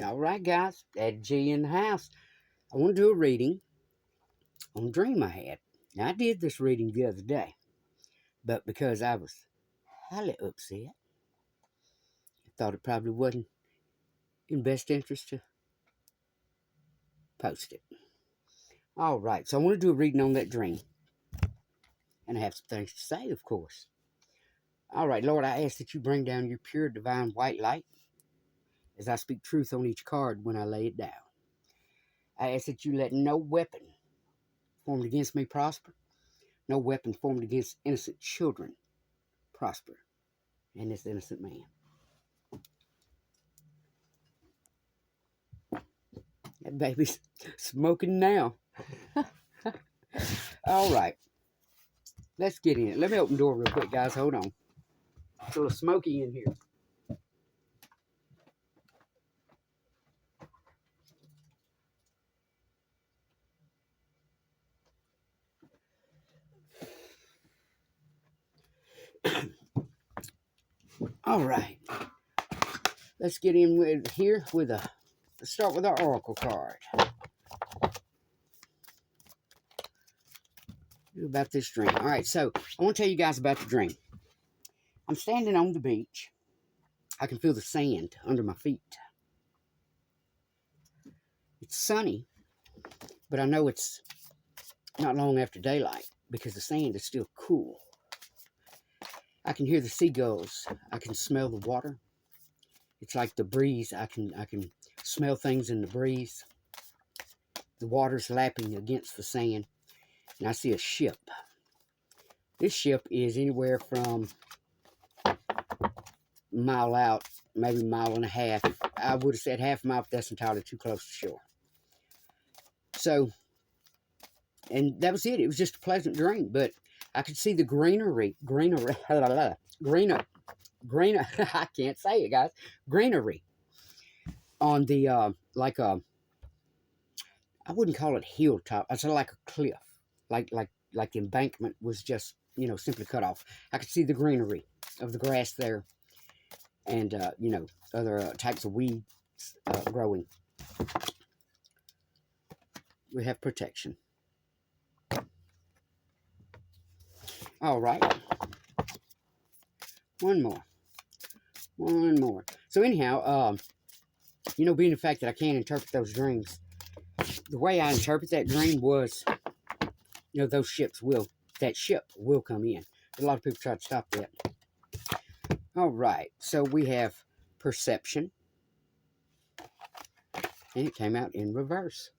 All right, guys. Ed G in the house. I want to do a reading on a dream I had. Now, I did this reading the other day, but because I was highly upset, I thought it probably wasn't in best interest to post it. All right, so I want to do a reading on that dream. And I have some things to say, of course. All right, Lord, I ask that you bring down your pure divine white light as I speak truth on each card when I lay it down. I ask that you let no weapon formed against me prosper, no weapon formed against innocent children prosper, and this innocent man. That baby's smoking now. All right, let's get in it. Let me open the door real quick, guys. Hold on. It's a little smoky in here. All right, let's get in with here with a. Let's start with our oracle card. About this dream. All right, so I want to tell you guys about the dream. I'm standing on the beach. I can feel the sand under my feet. It's sunny, but I know it's not long after daylight because the sand is still cool. I can hear the seagulls. I can smell the water. It's like the breeze. I can smell things in the breeze. The water's lapping against the sand, and I see a ship. This ship is anywhere from a mile out, maybe a mile and a half. I would have said half a mile, but that's entirely too close to shore. So, and that was it. It was just a pleasant dream, but I could see the greenery, I can't say it, guys. Greenery on the, I wouldn't call it hilltop. I said like a cliff, like the embankment was just, simply cut off. I could see the greenery of the grass there and, other types of weeds growing. We have protection. All right. One more. So anyhow, being the fact that I can't interpret those dreams, the way I interpret that dream was, that ship will come in. A lot of people try to stop that. All right. So we have perception. And it came out in reverse.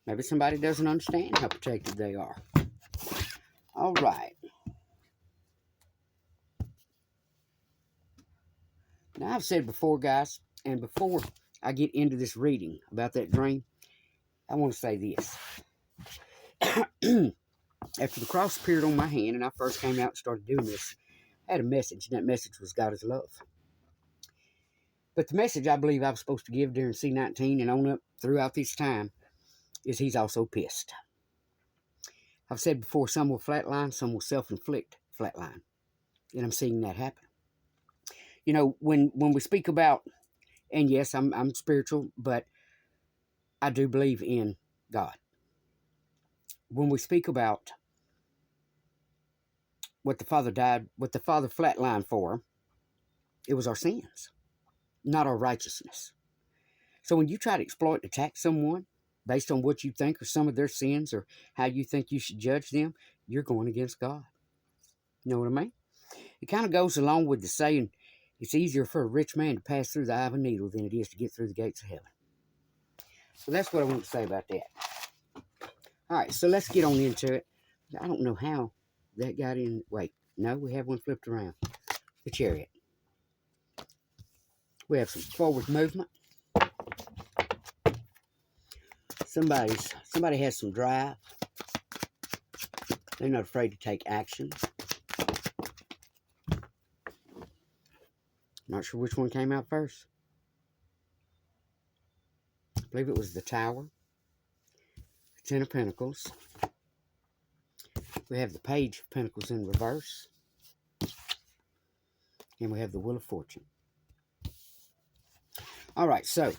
Maybe somebody doesn't understand how protected they are. All right. Now, I've said before, guys, and before I get into this reading about that dream, I want to say this. After the cross appeared on my hand and I first came out and started doing this, I had a message, and that message was God is love. But the message I believe I was supposed to give during C19 and on up throughout this time is He's also pissed. I've said before, some will flatline, some will self-inflict flatline. And I'm seeing that happen. When we speak about, and yes, I'm spiritual, but I do believe in God. When we speak about what the Father flatlined for, it was our sins, not our righteousness. So when you try to exploit and attack someone based on what you think are some of their sins or how you think you should judge them, you're going against God. You know what I mean? It kind of goes along with the saying, it's easier for a rich man to pass through the eye of a needle than it is to get through the gates of heaven. So that's what I want to say about that. All right, so let's get on into it. I don't know how that got in. Wait, no, we have one flipped around. The Chariot. We have some forward movement. Somebody has some drive. They're not afraid to take action. Not sure which one came out first. I believe it was the Tower. The Ten of Pentacles. We have the Page of Pentacles in reverse. And we have the Wheel of Fortune. All right, so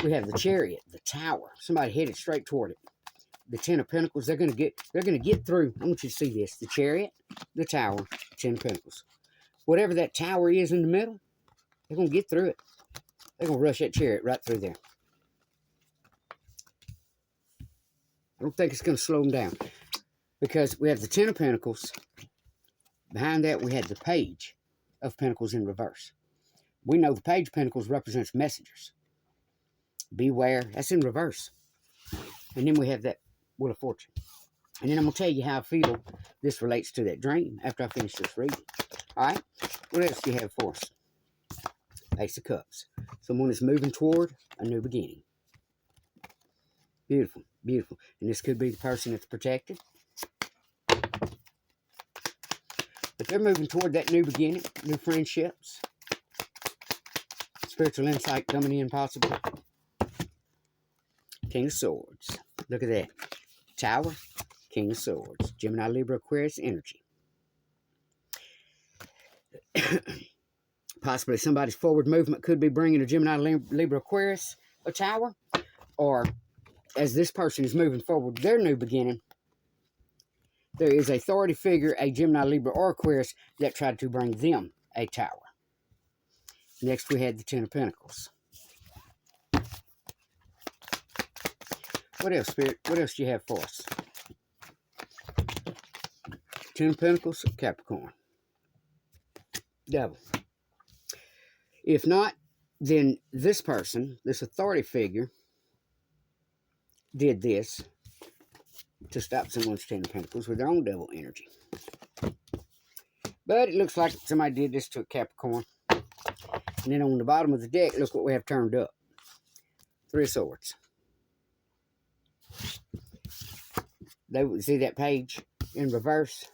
we have the Chariot, the Tower. Somebody headed straight toward it. The Ten of Pentacles. They're gonna get through. I want you to see this: the Chariot, the Tower, Ten of Pentacles. Whatever that tower is in the middle, they're gonna get through it. They're gonna rush that Chariot right through there. I don't think it's gonna slow them down, because we have the Ten of Pentacles. Behind that, we had the Page of Pentacles in reverse. We know the Page of Pentacles represents messengers. Beware. That's in reverse. And then we have that Wheel of Fortune. And then I'm going to tell you how I feel this relates to that dream after I finish this reading. All right? What else do you have for us? Ace of Cups. Someone is moving toward a new beginning. Beautiful. Beautiful. And this could be the person that's protected. But they're moving toward that new beginning, new friendships. Spiritual insight coming in possibly. King of Swords. Look at that. Tower, King of Swords. Gemini, Libra, Aquarius energy. Possibly somebody's forward movement could be bringing a Gemini, Libra, Aquarius a tower. Or as this person is moving forward their new beginning, there is a authority figure, a Gemini, Libra, or Aquarius that tried to bring them a tower. Next we had the Ten of Pentacles. What else, Spirit? What else do you have for us? Ten of Pentacles, Capricorn. Devil. If not, then this person, this authority figure, did this to stop someone's Ten of Pentacles with their own devil energy. But it looks like somebody did this to a Capricorn. And then on the bottom of the deck, look what we have turned up. Three of Swords. They would see that page in reverse.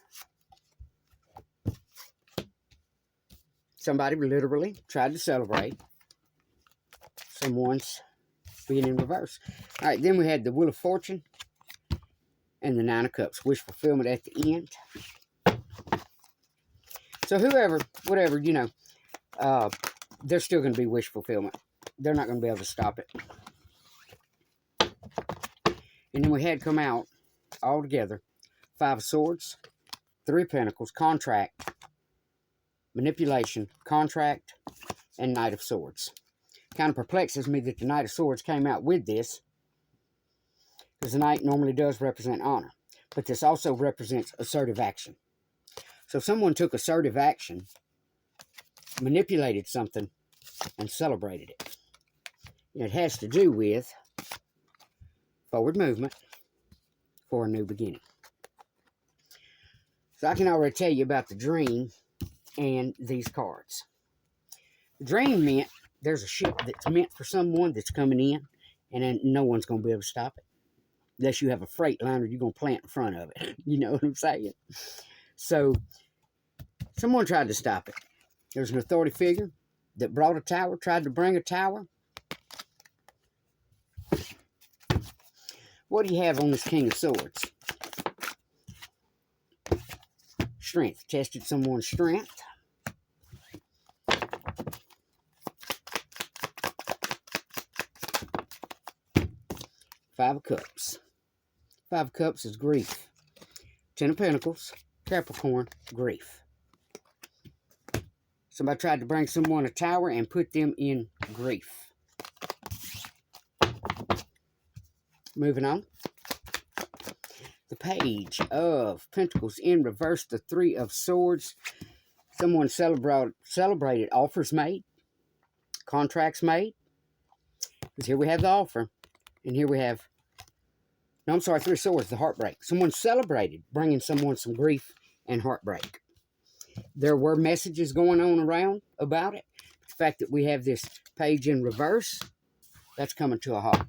Somebody literally tried to celebrate someone's being in reverse. All right, then we had the Wheel of Fortune and the Nine of Cups. Wish fulfillment at the end. So whoever, whatever, you know, there's still going to be wish fulfillment. They're not going to be able to stop it. And then we had come out all together. Five of Swords, Three of Pentacles, contract, manipulation, contract, and Knight of Swords. Kind of perplexes me that the Knight of Swords came out with this, because the Knight normally does represent honor. But this also represents assertive action. So someone took assertive action, manipulated something, and celebrated it. And it has to do with forward movement for a new beginning. So I can already tell you about the dream and these cards. The dream meant there's a ship that's meant for someone that's coming in, and then no one's going to be able to stop it. Unless you have a freight liner you're going to plant in front of it. You know what I'm saying? So someone tried to stop it. There's an authority figure that brought a tower, tried to bring a tower. What do you have on this King of Swords? Strength. Tested someone's strength. Five of Cups. Five of Cups is grief. Ten of Pentacles, Capricorn, grief. Somebody tried to bring someone a tower and put them in grief. Moving on. The Page of Pentacles in reverse, the Three of Swords. Someone celebrated offers made, contracts made. Because here we have the offer. And here we have, no, I'm sorry, Three of Swords, the heartbreak. Someone celebrated bringing someone some grief and heartbreak. There were messages going on around about it. The fact that we have this page in reverse, that's coming to a halt.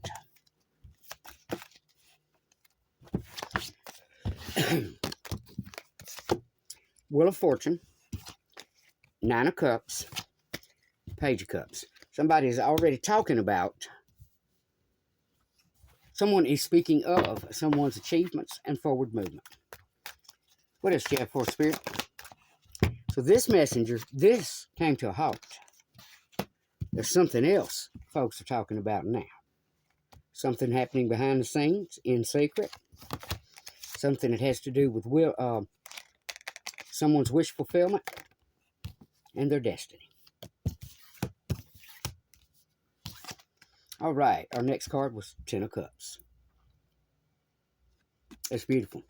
Wheel of Fortune, Nine of Cups, Page of Cups. Somebody is already talking about, someone is speaking of someone's achievements and forward movement. What else do you have for Spirit? So this messenger, this came to a halt. There's something else folks are talking about now. Something happening behind the scenes, in secret. Something that has to do with someone's wish fulfillment and their destiny. All right, our next card was Ten of Cups. That's beautiful.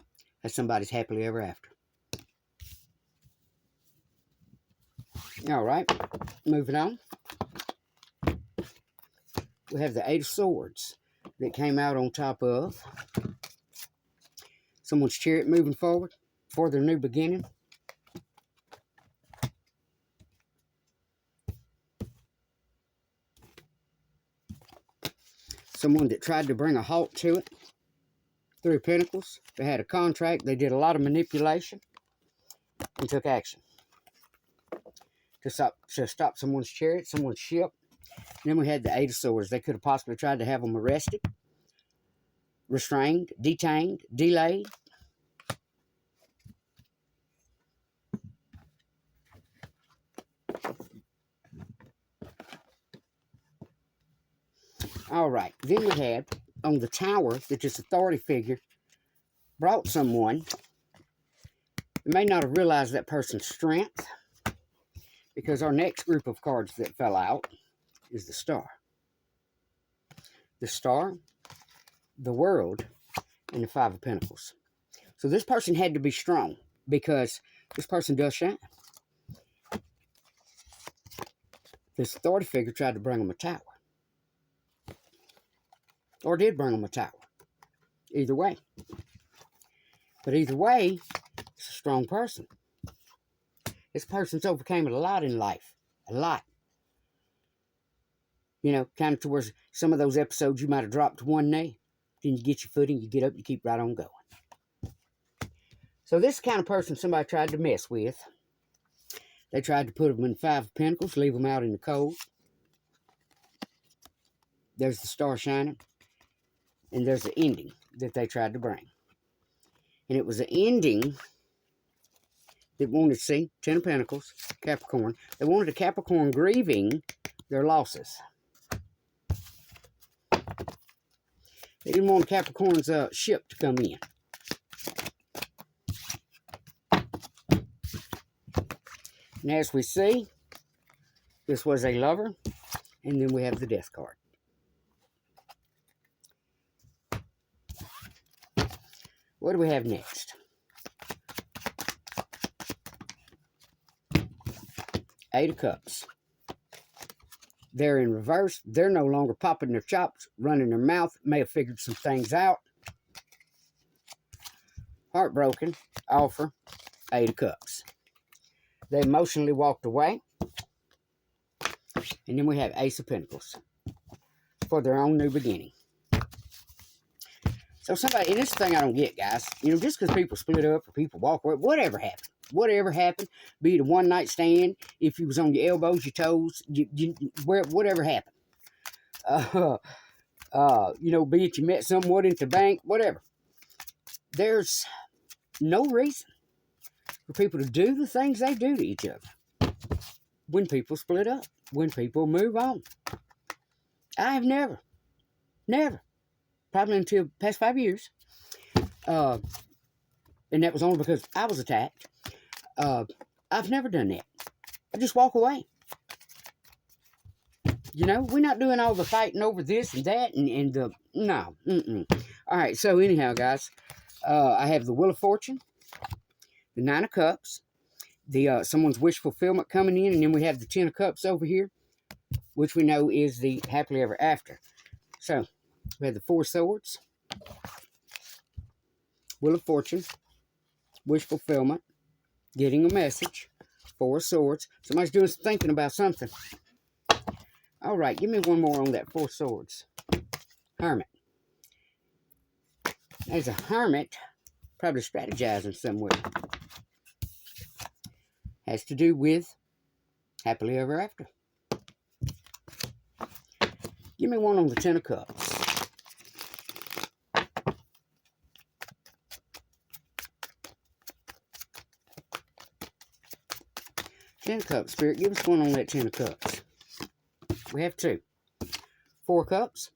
That's somebody's happily ever after. All right, moving on. We have the Eight of Swords that came out on top of someone's chariot moving forward for their new beginning. Someone that tried to bring a halt to it. Three of Pentacles. They had a contract. They did a lot of manipulation and took action to stop someone's chariot, someone's ship. Then we had the Eight of Swords. They could have possibly tried to have them arrested, restrained, detained, delayed. All right, then we have on the Tower that this authority figure brought someone. You may not have realized that person's strength, because our next group of cards that fell out is the Star. The Star, the World, and the Five of Pentacles. So this person had to be strong, because this person does shine. This authority figure tried to bring them a tower. Or did bring them a tower. Either way. But either way, it's a strong person. This person's overcame a lot in life. A lot. You know, kind of towards some of those episodes you might have dropped to one knee. Then you get your footing, you get up, you keep right on going. So this kind of person somebody tried to mess with. They tried to put them in Five of Pentacles, leave them out in the cold. There's the Star shining. And there's the ending that they tried to bring. And it was an ending that wanted to see Ten of Pentacles, Capricorn. They wanted a Capricorn grieving their losses. They didn't want Capricorn's ship to come in. And as we see, this was a lover. And then we have the Death card. What do we have next? Eight of Cups. They're in reverse. They're no longer popping their chops, running their mouth. May have figured some things out. Heartbroken. Offer. Eight of Cups. They emotionally walked away. And then we have Ace of Pentacles. For their own new beginning. So somebody, and this thing I don't get, guys, you know, just because people split up or people walk away, whatever happened, be it a one-night stand, if you was on your elbows, your toes, whatever happened. You know, be it you met someone at the bank, whatever. There's no reason for people to do the things they do to each other when people split up, when people move on. I have never, probably until the past 5 years. And that was only because I was attacked. I've never done that. I just walk away. You know, we're not doing all the fighting over this and that and the... No. All right, so anyhow, guys, I have the Wheel of Fortune, the Nine of Cups, the someone's wish fulfillment coming in, and then we have the Ten of Cups over here, which we know is the happily ever after. So... we have the Four of Swords, Wheel of Fortune, wish fulfillment, getting a message, Four of Swords. Somebody's doing some thinking about something. All right, give me one more on that Four of Swords. Hermit. There's a hermit, probably strategizing somewhere. Has to do with happily ever after. Give me one on the Ten of Cups. Ten of Cups, Spirit, give us one on that Ten of Cups. We have two. Four of Cups.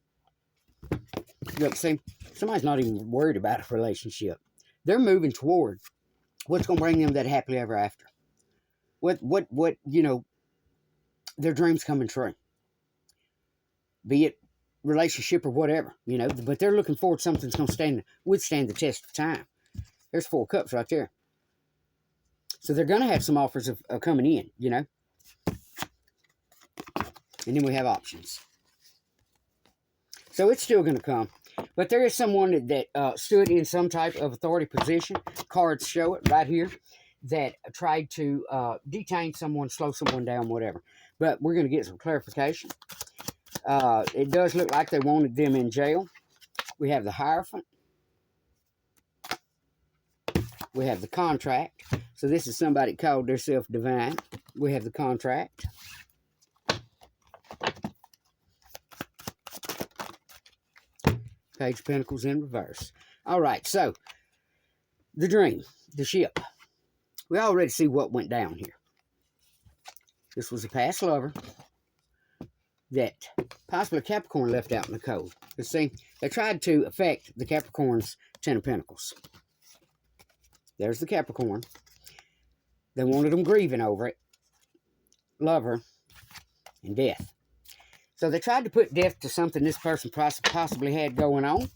Look, see, somebody's not even worried about a relationship. They're moving toward what's going to bring them that happily ever after. What, you know, their dreams coming true. Be it relationship or whatever, you know, but they're looking forward to something that's going to withstand the test of time. There's Four of Cups right there. So they're going to have some offers of coming in, you know. And then we have options. So it's still going to come. But there is someone that stood in some type of authority position. Cards show it right here. That tried to detain someone, slow someone down, whatever. But we're going to get some clarification. It does look like they wanted them in jail. We have the Hierophant. We have the Contract. So this is somebody that called themselves divine. We have the Contract. Page of Pentacles in reverse. All right, so the dream, the ship. We already see what went down here. This was a past lover that possibly Capricorn left out in the cold. You see, they tried to affect the Capricorn's Ten of Pentacles. There's the Capricorn. They wanted them grieving over it. Lover and death. So they tried to put death to something this person possibly had going on.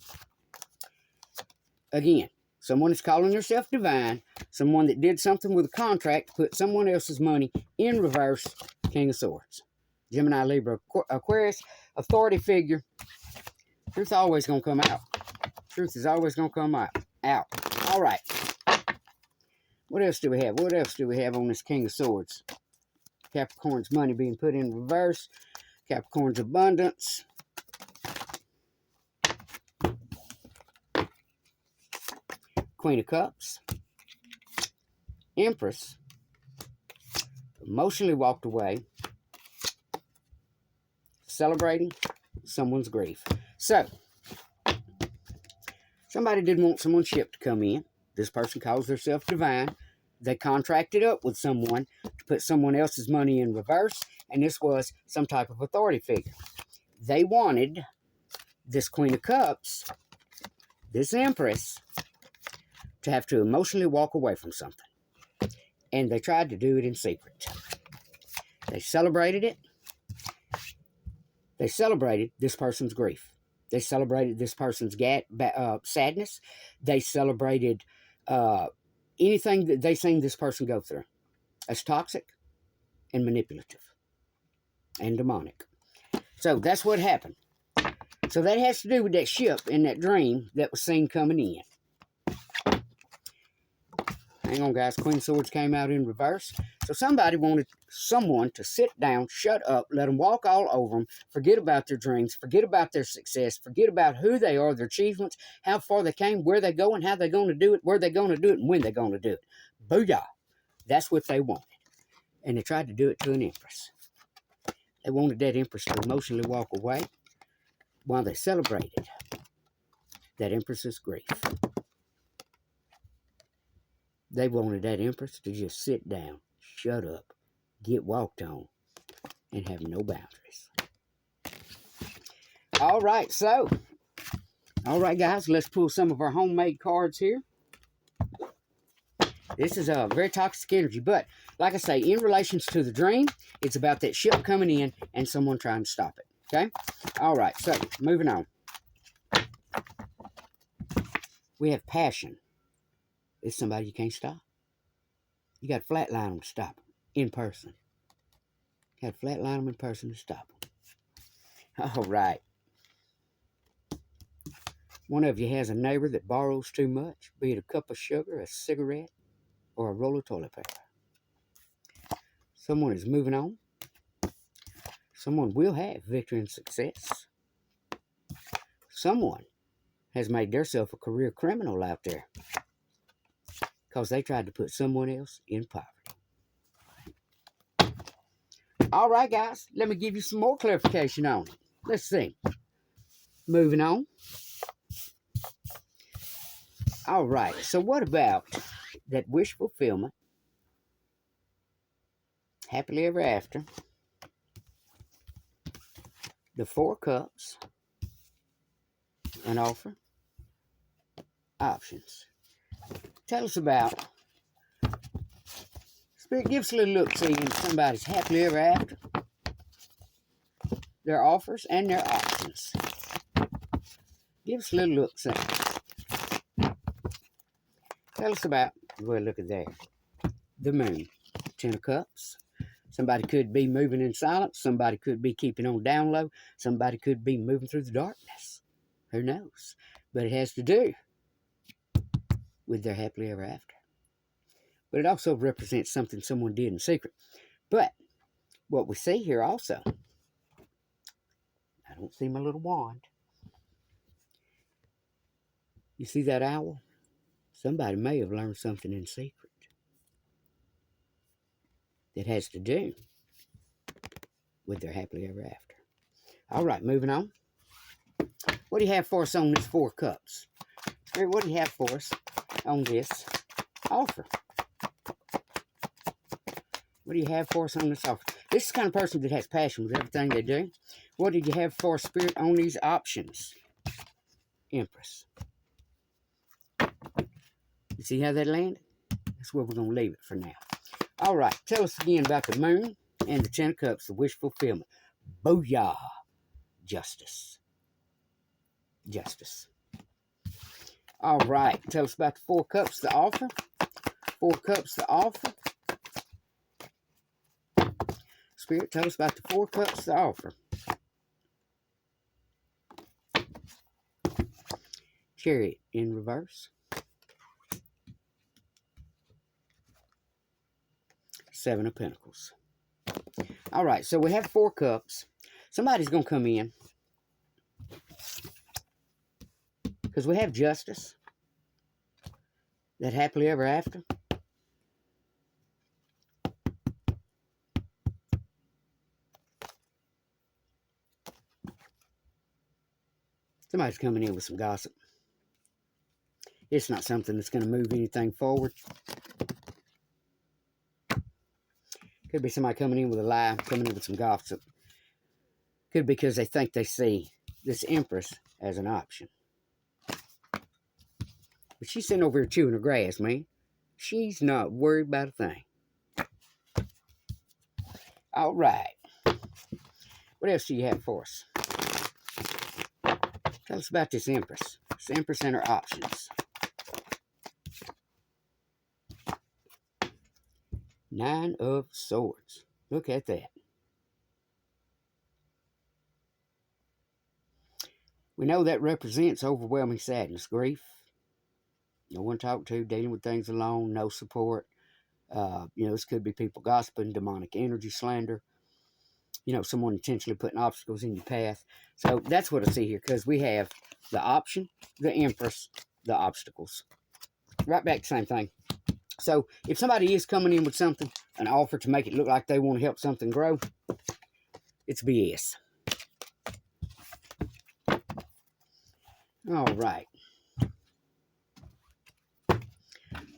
Again, someone is calling themselves divine. Someone that did something with a contract to put someone else's money in reverse. King of Swords. Gemini, Libra, Aquarius. Authority figure. Truth always going to come out. Truth is always going to come out. All right. What else do we have? What else do we have on this King of Swords? Capricorn's money being put in reverse. Capricorn's abundance. Queen of Cups. Empress. Emotionally walked away. Celebrating someone's grief. So, somebody did want someone's ship to come in. This person calls themselves divine. They contracted up with someone to put someone else's money in reverse, and this was some type of authority figure. They wanted this Queen of Cups, this Empress, to have to emotionally walk away from something. And they tried to do it in secret. They celebrated it. They celebrated this person's grief. They celebrated this person's sadness. They celebrated anything that they seen this person go through. That's toxic and manipulative and demonic. So that's what happened. So that has to do with that ship in that dream that was seen coming in. Hang on, guys. Queen of Swords came out in reverse. So somebody wanted someone to sit down, shut up, let them walk all over them, forget about their dreams, forget about their success, forget about who they are, their achievements, how far they came, where they're going, how they're going to do it, where they're going to do it, and when they're going to do it. Booyah. That's what they wanted. And they tried to do it to an Empress. They wanted that Empress to emotionally walk away while they celebrated that Empress's grief. They wanted that Empress to just sit down, shut up, get walked on, and have no boundaries. All right, guys, let's pull some of our homemade cards here. This is a very toxic energy, but like I say, in relations to the dream, it's about that ship coming in and someone trying to stop it, okay? All right, so moving on. We have passion. It's somebody you can't stop. You got to flatline them to stop them in person. You got to flatline them in person to stop them. All right. One of you has a neighbor that borrows too much, be it a cup of sugar, a cigarette, or a roll of toilet paper. Someone is moving on. Someone will have victory and success. Someone has made themselves a career criminal out there because they tried to put someone else in poverty. All right, guys, let me give you some more clarification on it. Let's see. Moving on. All right, so what about that wish fulfillment? Happily ever after. the Four Cups, an offer, options. Tell us about, Spirit, give us a little look-see into somebody's happily ever after, their offers and their options. Give us a little look-see. Tell us about, well, look at there, the Moon, 10 of Cups. Somebody could be moving in silence. Somebody could be keeping on down low. Somebody could be moving through the darkness. Who knows? But it has to do with their happily ever after. But it also represents something someone did in secret. But what we see here also, I don't see my little wand. You see that owl? Somebody may have learned something in secret that has to do with their happily ever after. All right, moving on. What do you have for us on this Four Cups? Spirit, what do you have for us on this offer? What do you have for us on this offer? This is the kind of person that has passion with everything they do. What did you have for us, Spirit, on these options? Empress. You see how that landed? That's where we're going to leave it for now. All right, tell us again about the Moon and the 10 of Cups, the wish fulfillment. Booyah. Justice. Justice. All right, tell us about the Four Cups, the offer. Four Cups, the offer. Spirit, tell us about the Four Cups, the offer. Chariot in reverse. Seven of Pentacles. All right, so we have Four Cups. Somebody's going to come in. Because we have Justice. That happily ever after. Somebody's coming in with some gossip. It's not something that's going to move anything forward. Could be somebody coming in with a lie, coming in with some gossip. Could be because they think they see this Empress as an option. But she's sitting over here chewing her grass, man. She's not worried about a thing. All right. What else do you have for us? Tell us about this Empress. This Empress and her options. Nine of Swords. Look at that. We know that represents overwhelming sadness, grief. No one to talk to, dealing with things alone, no support. This could be people gossiping, demonic energy, slander. Someone intentionally putting obstacles in your path. So that's what I see here, because we have the option, the Empress, the obstacles. Right back to the same thing. So if somebody is coming in with something, an offer to make it look like they want to help something grow, it's BS. All right.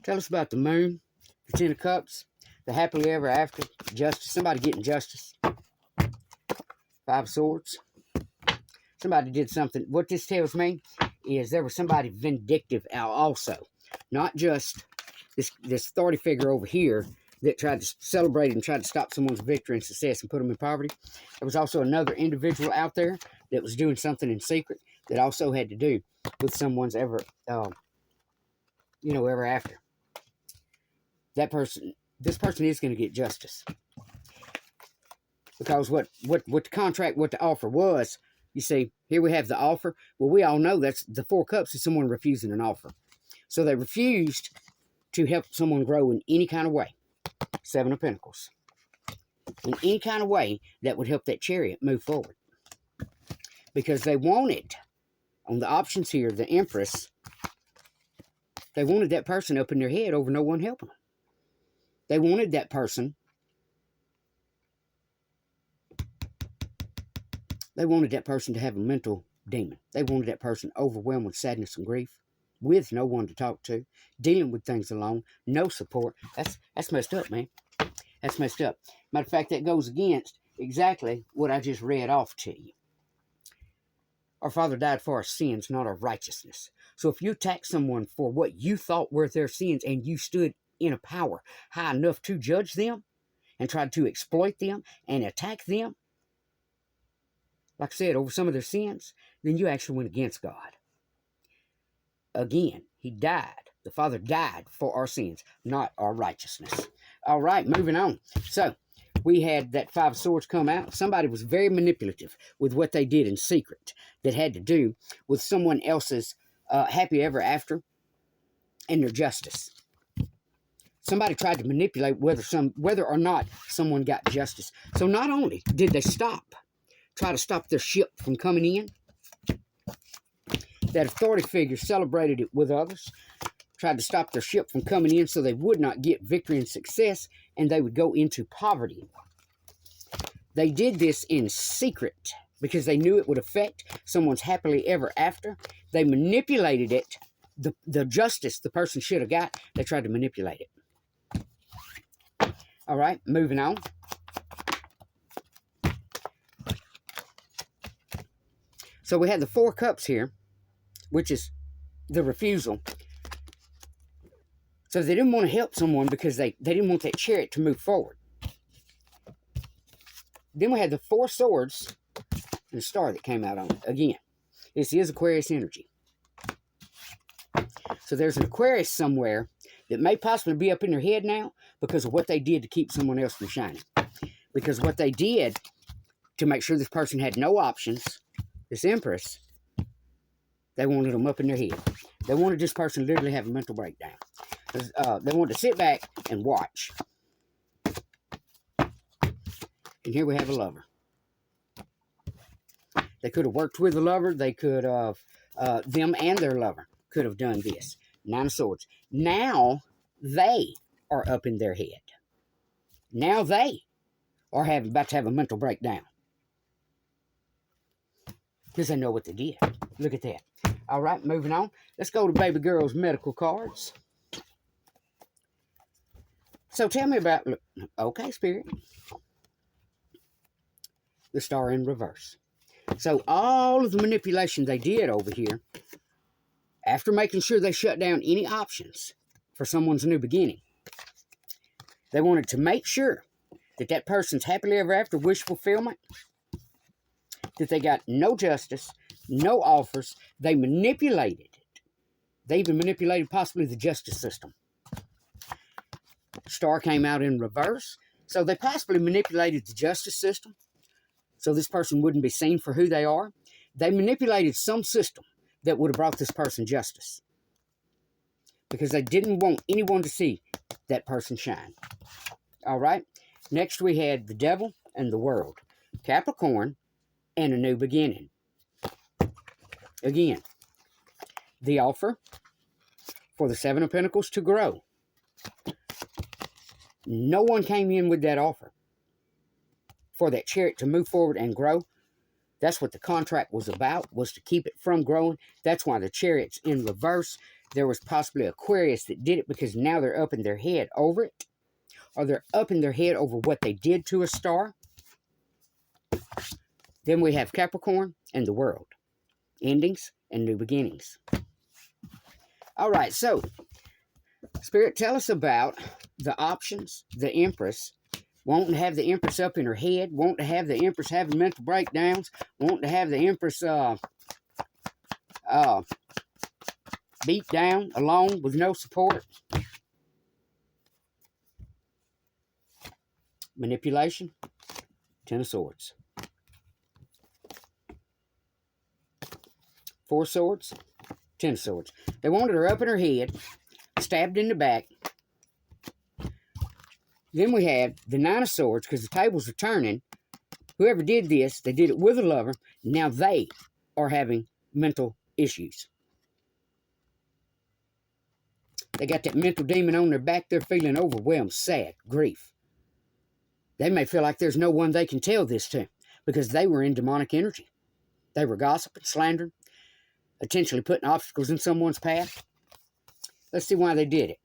Tell us about the Moon, the 10 of Cups, the happily ever after, justice. Somebody getting justice. Five of Swords. Somebody did something. What this tells me is there was somebody vindictive also. Not just this authority figure over here that tried to celebrate and tried to stop someone's victory and success and put them in poverty. There was also another individual out there that was doing something in secret that also had to do with someone's ever after. This person is going to get justice. Because what the contract, what the offer was, you see, here we have the offer. Well, we all know that's the Four Cups is someone refusing an offer. So they refused to help someone grow in any kind of way. Seven of Pentacles. In any kind of way that would help that Chariot move forward. Because they wanted, on the options here, the Empress, they wanted that person up in their head over no one helping them. They wanted that person. They wanted that person to have a mental demon. They wanted that person overwhelmed with sadness and grief, with no one to talk to, dealing with things alone, no support. That's messed up, man. That's messed up. Matter of fact, that goes against exactly what I just read off to you. Our Father died for our sins, not our righteousness. So if you attack someone for what you thought were their sins and you stood in a power high enough to judge them and tried to exploit them and attack them, like I said, over some of their sins, then you actually went against God. Again, he died. The Father died for our sins, not our righteousness. All right, moving on. So we had that 5 of Swords come out. Somebody was very manipulative with what they did in secret that had to do with someone else's happy ever after and their justice. Somebody tried to manipulate whether or not someone got justice. So not only did they try to stop their ship from coming in, that authority figure celebrated it with others, tried to stop their ship from coming in so they would not get victory and success, and they would go into poverty. They did this in secret because they knew it would affect someone's happily ever after. They manipulated it. The justice the person should have got, they tried to manipulate it. All right, moving on. So we had the 4 cups here, which is the refusal. So they didn't want to help someone because they didn't want that chariot to move forward. Then we had the 4 swords and a star that came out on it. Again, this is Aquarius energy. So there's an Aquarius somewhere that may possibly be up in their head now because of what they did to keep someone else from shining. Because what they did to make sure this person had no options, this Empress, they wanted them up in their head. They wanted this person to literally have a mental breakdown. They wanted to sit back and watch. And here we have a Lover. They could have worked with the Lover. They could have, them and their Lover could have done this. 9 of Swords. Now they are up in their head. Now they are about to have a mental breakdown. Because they know what they did. Look at that. All right, moving on. Let's go to baby girl's medical cards. So tell me about, okay, Spirit. The Star in reverse. So all of the manipulation they did over here, after making sure they shut down any options for someone's new beginning, they wanted to make sure that that person's happily ever after wish fulfillment, that they got no justice, no offers. They manipulated it. They even manipulated possibly the justice system. Star came out in reverse. So they possibly manipulated the justice system so this person wouldn't be seen for who they are. They manipulated some system that would have brought this person justice because they didn't want anyone to see that person shine. All right. Next we had the Devil and the World. Capricorn and a new beginning. Again, the offer for the 7 of Pentacles to grow. No one came in with that offer for that chariot to move forward and grow. That's what the contract was about, was to keep it from growing. That's why the chariot's in reverse. There was possibly Aquarius that did it because now they're up in their head over it. Or they're up in their head over what they did to a star. Then we have Capricorn and the World. Endings and new beginnings. All right, so Spirit, tell us about the options, the Empress, wanting to have the Empress up in her head, wanting to have the Empress having mental breakdowns, wanting to have the Empress beat down, alone, with no support. Manipulation, 10 of Swords. 4 swords, 10 of Swords. They wanted her up in her head, stabbed in the back. Then we have the 9 of Swords, because the tables are turning. Whoever did this, they did it with a lover. Now they are having mental issues. They got that mental demon on their back. They're feeling overwhelmed, sad, grief. They may feel like there's no one they can tell this to because they were in demonic energy. They were gossiping, slandering, potentially putting obstacles in someone's path. Let's see why they did it.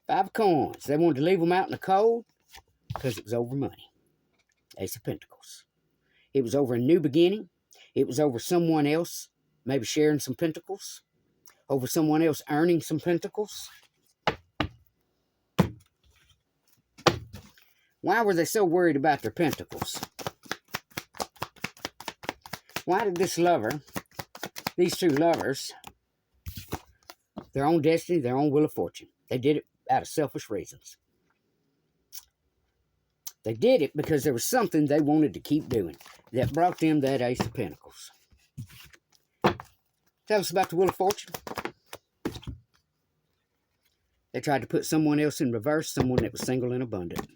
5 of Coins. They wanted to leave them out in the cold because it was over money. Ace of Pentacles. It was over a new beginning. It was over someone else, maybe sharing some pentacles, over someone else earning some pentacles. Why were they so worried about their pentacles? Why did this lover, these two lovers, their own destiny, their own wheel of fortune, they did it out of selfish reasons. They did it because there was something they wanted to keep doing that brought them that Ace of Pentacles. Tell us about the Wheel of Fortune. They tried to put someone else in reverse, someone that was single and abundant.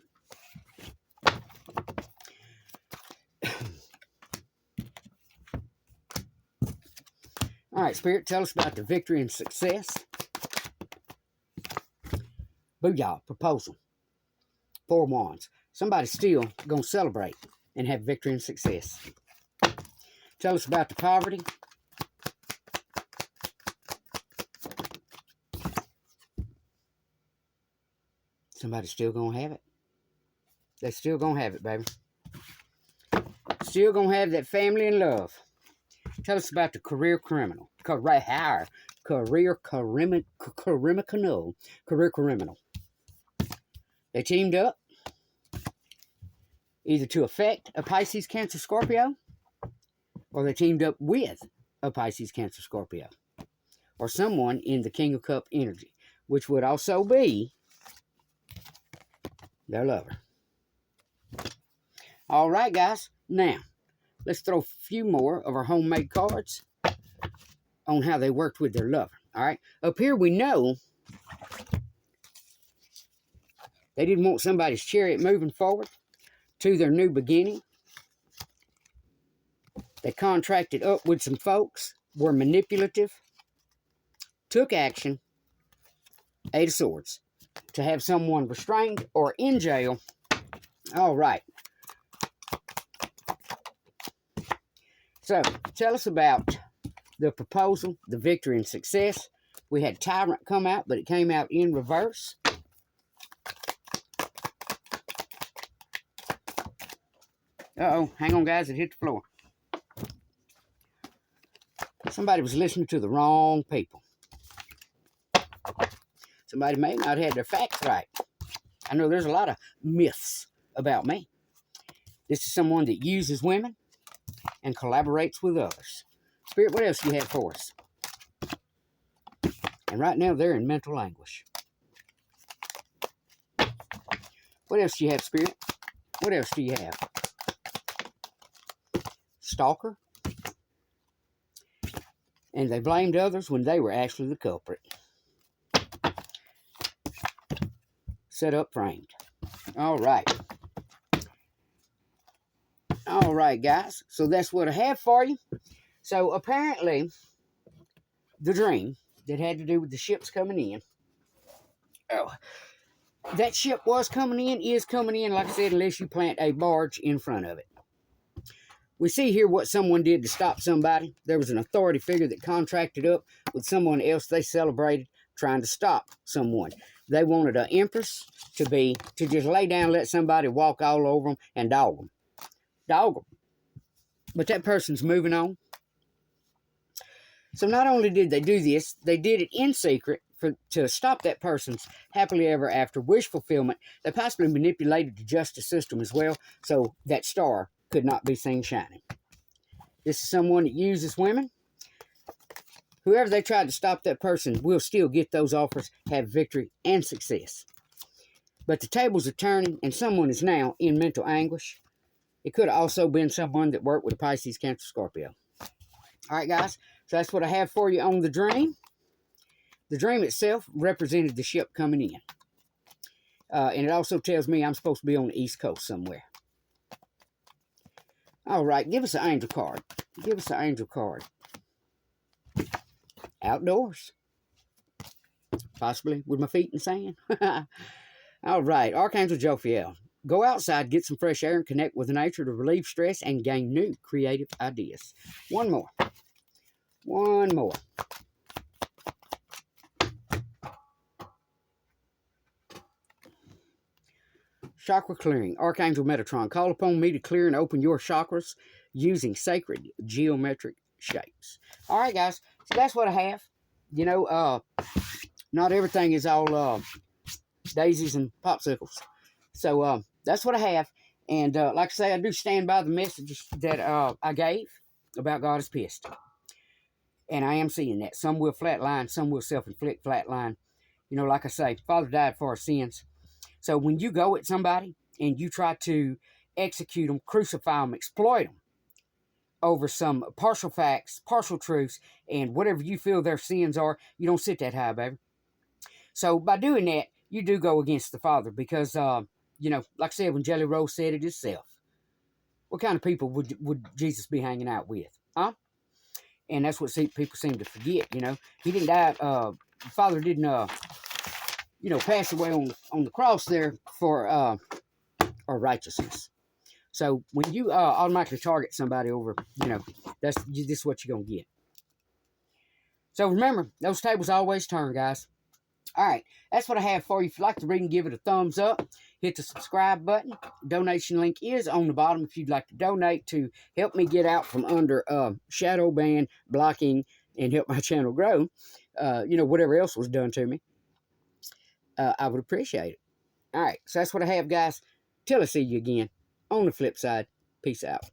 All right, Spirit, tell us about the victory and success. Booyah, proposal. 4 wands. Somebody's still going to celebrate and have victory and success. Tell us about the poverty. Somebody's still going to have it. They're still going to have it, baby. Still going to have that family and love. Tell us about the career criminal. Career criminal. They teamed up either to affect a Pisces, Cancer, Scorpio, or they teamed up with a Pisces, Cancer, Scorpio, or someone in the King of Cup energy, which would also be their lover. All right, guys. Now, let's throw a few more of our homemade cards on how they worked with their lover. All right. Up here, we know they didn't want somebody's chariot moving forward to their new beginning. They contracted up with some folks, were manipulative, took action, 8 of Swords, to have someone restrained or in jail. All right. So, tell us about the proposal, the victory and success. We had Tyrant come out, but it came out in reverse. Uh-oh, hang on, guys, it hit the floor. Somebody was listening to the wrong people. Somebody may not have their facts right. I know there's a lot of myths about me. This is someone that uses women and collaborates with others. Spirit, what else do you have for us? And right now, they're in mental anguish. What else do you have, Spirit? What else do you have? Stalker. And they blamed others when they were actually the culprit. Set up, framed. All right. All right, guys. So that's what I have for you. So apparently, the dream that had to do with the ships coming in. Oh, that ship was coming in, is coming in, like I said, unless you plant a barge in front of it. We see here what someone did to stop somebody. There was an authority figure that contracted up with someone else they celebrated trying to stop someone. They wanted an empress to just lay down, let somebody walk all over them and dog them. Dog them. But that person's moving on. So not only did they do this, they did it in secret to stop that person's happily ever after wish fulfillment. They possibly manipulated the justice system as well, so that star could not be seen shining. This is someone that uses women. Whoever they tried to stop that person will still get those offers, have victory and success. But the tables are turning, and someone is now in mental anguish. It could have also been someone that worked with a Pisces, Cancer, Scorpio. All right, guys. So that's what I have for you on the dream. The dream itself represented the ship coming in. And it also tells me I'm supposed to be on the East Coast somewhere. All right, give us an angel card. Give us an angel card. Outdoors. Possibly with my feet in sand. All right, Archangel Jophiel. Go outside, get some fresh air, and connect with nature to relieve stress and gain new creative ideas. One more. One more. Chakra clearing. Archangel Metatron. Call upon me to clear and open your chakras, using sacred geometric shapes. All right, guys. So that's what I have. You know, not everything is all daisies and popsicles. So that's what I have. And like I say, I do stand by the messages that I gave about God is pissed. And I am seeing that. Some will flatline, some will self-inflict flatline. You know, like I say, Father died for our sins. So when you go at somebody and you try to execute them, crucify them, exploit them over some partial facts, partial truths, and whatever you feel their sins are, you don't sit that high, baby. So by doing that, you do go against the Father because, you know, like I said, when Jelly Roll said it himself, what kind of people would Jesus be hanging out with? Huh? And that's what people seem to forget, you know. He didn't die, the Father didn't, you know, pass away on the cross there for our righteousness. So when you automatically target somebody over, you know, this is what you're going to get. So remember, those tables always turn, guys. All right, that's what I have for you. If you'd like to read and give it a thumbs up, hit the subscribe button. Donation link is on the bottom if you'd like to donate to help me get out from under shadow ban, blocking, and help my channel grow. You know, whatever else was done to me, I would appreciate it. All right, so that's what I have, guys. Till I see you again on the flip side. Peace out.